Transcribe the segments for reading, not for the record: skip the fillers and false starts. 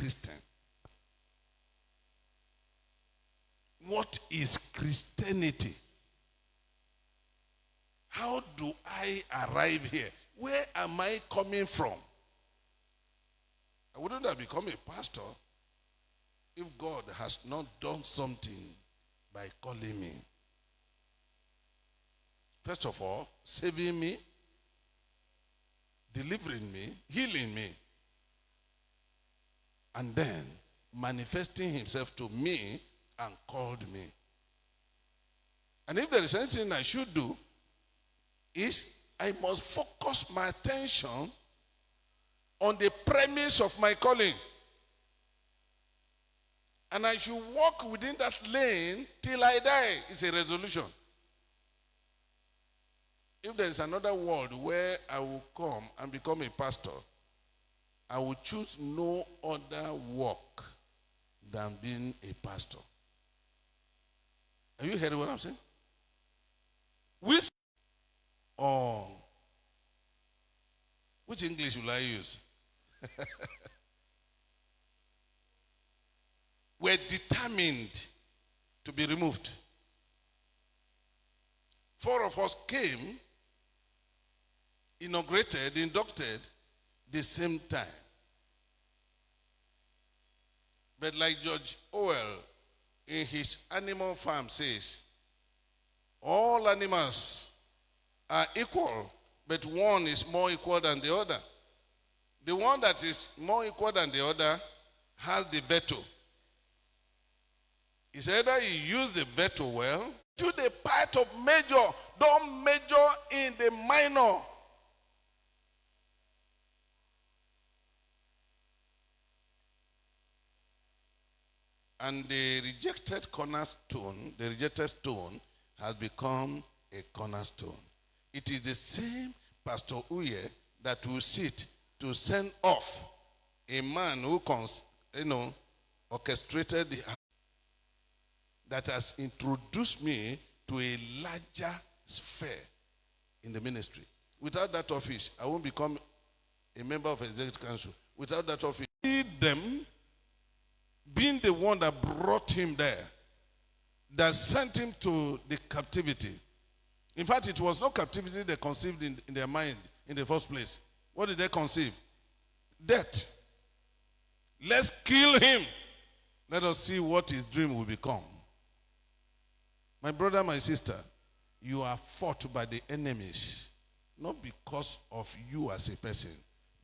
Christian? What is Christianity? How do I arrive here? Where am I coming from? I wouldn't have become a pastor if God has not done something by calling me. First of all, saving me, delivering me, healing me, and then manifesting himself to me and called me. And if there is anything I should do, is I must focus my attention on the premise of my calling. And I should walk within that lane till I die. It's a resolution. If there is another world where I will come and become a pastor, I will choose no other work than being a pastor. Are you hearing what I'm saying? With or which English will I use? We're determined to be removed. 4 of us came, inaugurated, inducted the same time. But like George Orwell in his Animal Farm says, all animals are equal, but one is more equal than the other. The one that is more equal than the other has the veto. It's either you use the veto well, do the part of major, don't major in the minor. And the rejected cornerstone, the rejected stone has become a cornerstone. It is the same Pastor Uye that will sit to send off a man who orchestrated the that has introduced me to a larger sphere in the ministry. Without that office, I won't become a member of executive council. Without that office, them being the one that brought him there, that sent him to the captivity. In fact, it was not captivity they conceived in their mind in the first place. What did they conceive? Death. Let's kill him. Let us see what his dream will become. My brother, my sister, you are fought by the enemies, not because of you as a person,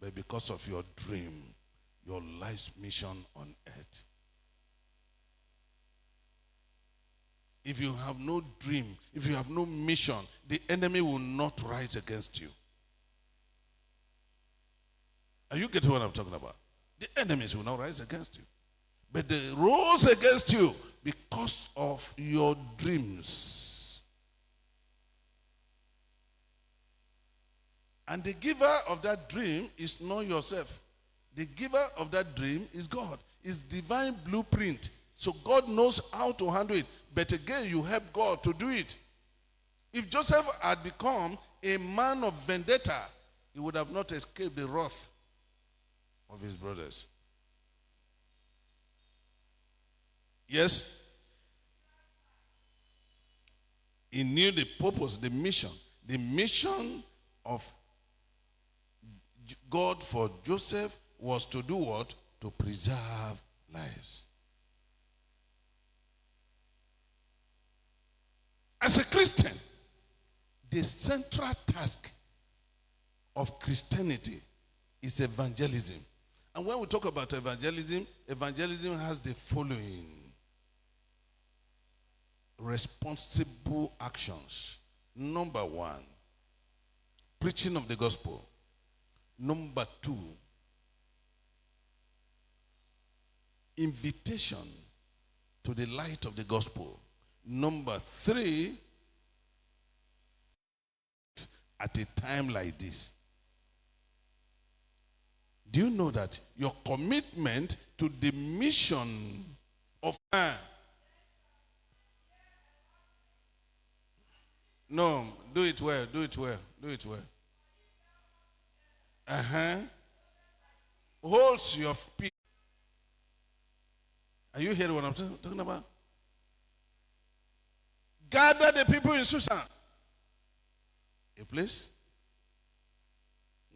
but because of your dream, your life's mission on earth. If you have no dream, if you have no mission, the enemy will not rise against you. Are you getting what I'm talking about? The enemies will not rise against you. But they rose against you because of your dreams. And the giver of that dream is not yourself. The giver of that dream is God. It's divine blueprint. So God knows how to handle it. But again, you help God to do it. If Joseph had become a man of vendetta, he would have not escaped the wrath of his brothers. Yes? He knew the purpose, the mission. The mission of God for Joseph was to do what? To preserve lives. As a Christian, the central task of Christianity is evangelism. And when we talk about evangelism, evangelism has the following responsible actions. Number 1, preaching of the gospel. Number 2, invitation to the light of the gospel. Number 3, at a time like this, do you know that your commitment to the mission of man? No, do it well, do it well, do it well. Holds your peace. Are you hearing what I'm talking about? Gather the people in Susan. A place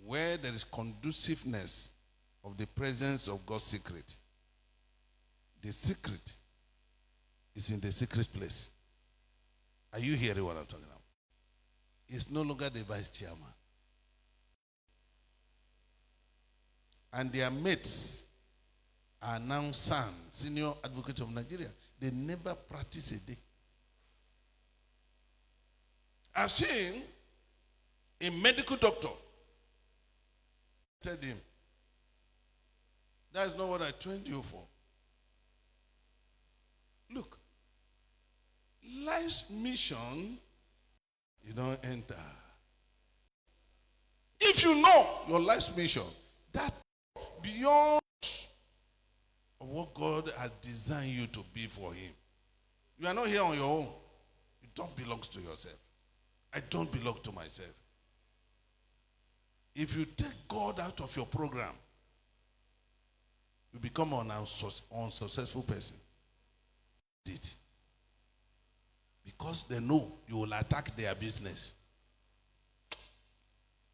where there is conduciveness of the presence of God's secret. The secret is in the secret place. Are you hearing what I'm talking about? It's no longer the vice chairman. And their mates are now SAN, Senior Advocate of Nigeria. They never practice a day. I've seen a medical doctor tell him, that's not what I trained you for. Look, life's mission, you don't enter. If you know your life's mission, that beyond what God has designed you to be for Him. You are not here on your own. You don't belong to yourself. I don't belong to myself. If you take God out of your program, you become an unsuccessful person. Because they know you will attack their business.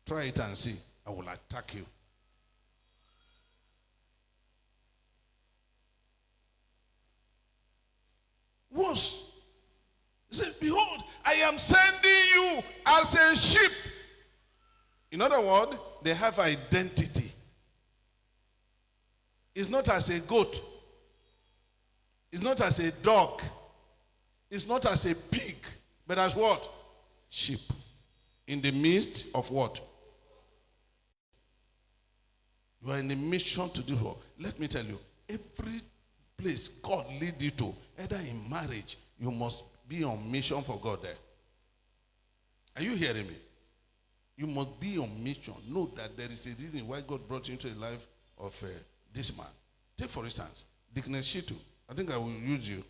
Try it and see. I will attack you. Worse. He said, behold, I am sending you as a sheep. In other words, they have identity. It's not as a goat. It's not as a dog. It's not as a pig. But as what? Sheep. In the midst of what? You are in a mission to do what? Let me tell you, every place God lead you to, either in marriage, you must be on mission for God there. Are you hearing me? You must be on mission. Know that there is a reason why God brought you into the life of this man. Take for instance, Dickness Shitu. I think I will use you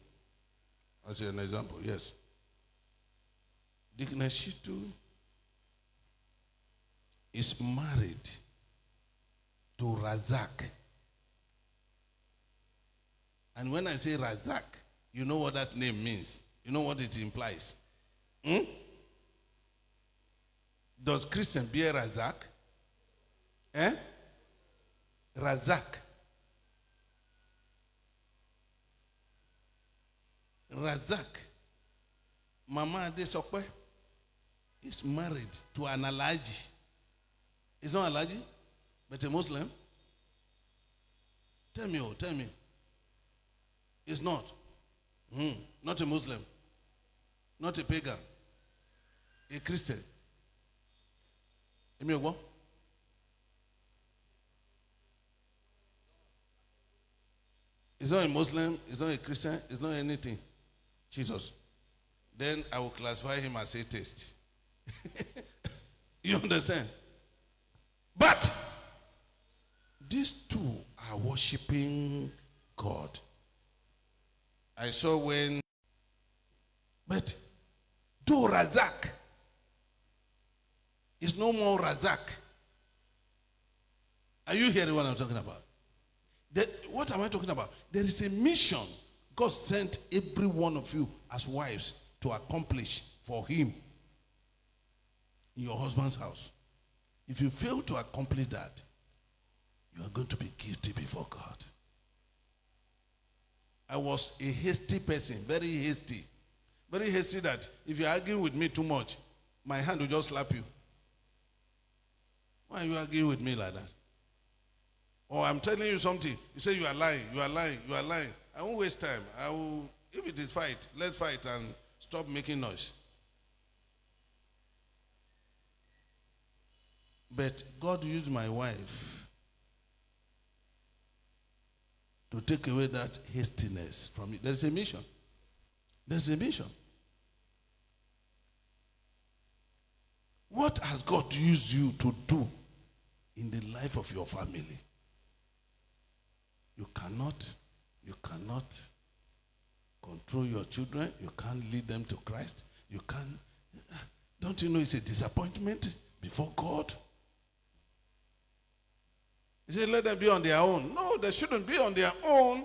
as an example. Yes. Dickness Shitu is married to Razak. And when I say Razak, you know what that name means. You know what it implies. Does Christian bear Razak? Razak. Razak. Mama Adesokwe is married to an Alhaji. It's not Alhaji, but a Muslim. Tell me. It's not. Not a Muslim. Not a pagan. A Christian. It's not a Muslim, it's not a Christian, it's not anything. Jesus. Then I will classify him as atheist. You understand? But these two are worshiping God. I saw when, but though Razak is no more Razak. Are you hearing what I'm talking about? What am I talking about? There is a mission God sent every one of you as wives to accomplish for Him in your husband's house. If you fail to accomplish that, you are going to be guilty before God. I was a hasty person, very hasty. Very hasty that if you argue with me too much, my hand will just slap you. Why are you arguing with me like that? Or I'm telling you something, you say you are lying. I won't waste time. I will, if it is fight, let's fight and stop making noise. But God used my wife to take away that hastiness from me. There's a mission. There's a mission. What has God used you to do in the life of your family? You cannot control your children. You can't lead them to Christ. You can't. Don't you know it's a disappointment before God? He said, let them be on their own. No, they shouldn't be on their own.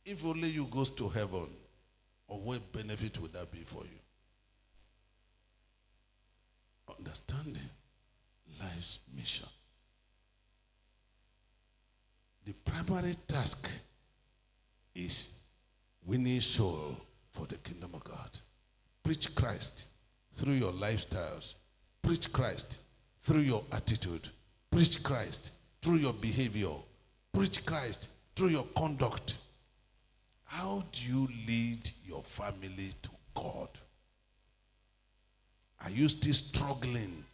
If only you goes to heaven, or what benefit would that be for you? Understanding life's mission. The primary task is winning soul for the kingdom of God. Preach Christ through your lifestyles. Preach Christ through your attitude. Preach Christ through your behavior. Preach Christ through your conduct. How do you lead your family to God? Are you still struggling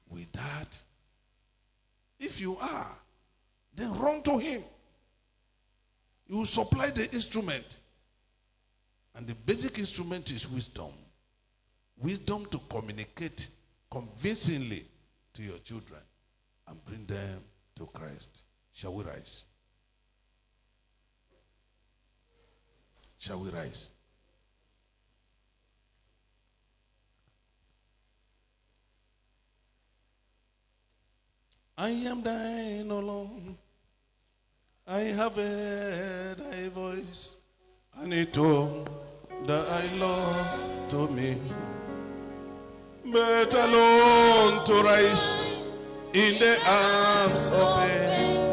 with that? If you are, then run to him. He will supply the instrument. And the basic instrument is wisdom. Wisdom to communicate convincingly to your children and bring them to Christ. Shall we rise? Shall we rise? I am thine alone. I have heard thy voice, and it told thy love to me. But alone to rise in the arms of faith.